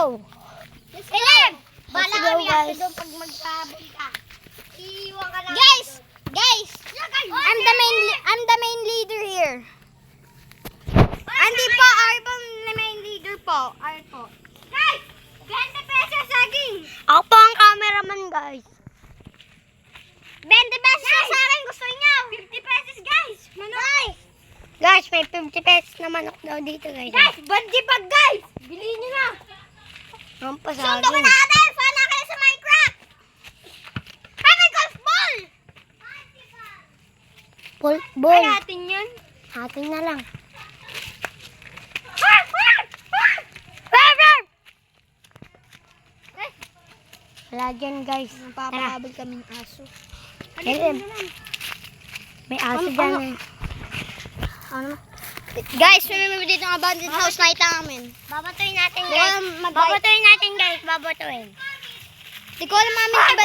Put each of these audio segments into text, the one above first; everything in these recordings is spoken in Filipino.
go! Ilan! Bala Let's go, kami guys. doon pag magpabol ka. Iiwan ka lang. Guys! I'm the main leader here. Hindi po, Arbon na main leader po. Ay po. Guys! 20 pesos saging! Ako po ang cameraman, guys. 20 pesos sa akin! Gusto niyo? 50 pesos guys! Manok! Guys, may 50 pesos na manok daw dito, guys. Guys! Bandi pag guys! Bilihin niyo na! Ang Sundukin pasagin. natin! Sana kayo sa Minecraft! Ay, may golf ball! Ball. Ay, atin yun. Atin na lang. Wala dyan, guys. Napapakabal kaming aso. May aso dyan. Ano? Guys, may dito ang abandoned house na namin. Babatuin natin guys. Babatuin natin, guys. Babatuin. Di ko alam namin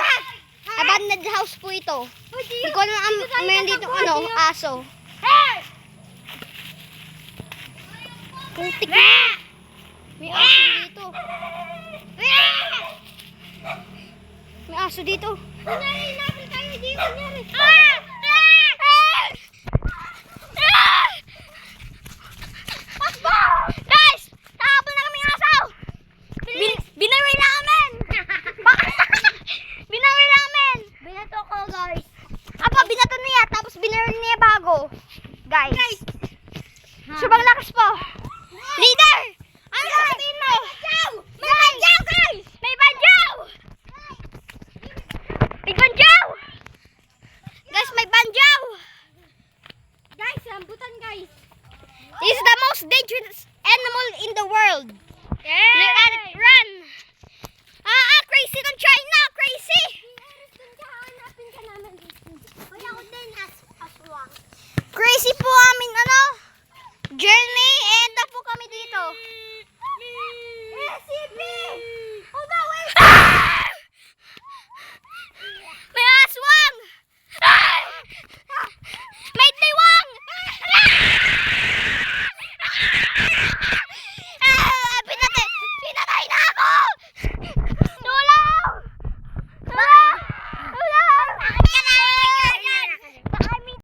abandoned house po ito. Di ko alam meron dito aso. Kuntik na. May aso dito. May aso dito. Kunyari, napil tayo. Di kunyari. Guys! Nakapon na kami ng aso! Binawin namin! Binawin namin! Binato ko guys. Apa, binato niya, tapos binawin niya bago. Guys. Sobrang lakas po. Leader! Ano sasabihin mo? May banjaw, guys! May banjaw! May banjaw! Guys, may banjaw! Guys, rambutan guys. This is the most dangerous animal in the world. Look at it run. Crazy ng China, crazy. Hanapin ka namin dito. Hoy, ako din aswang. Crazy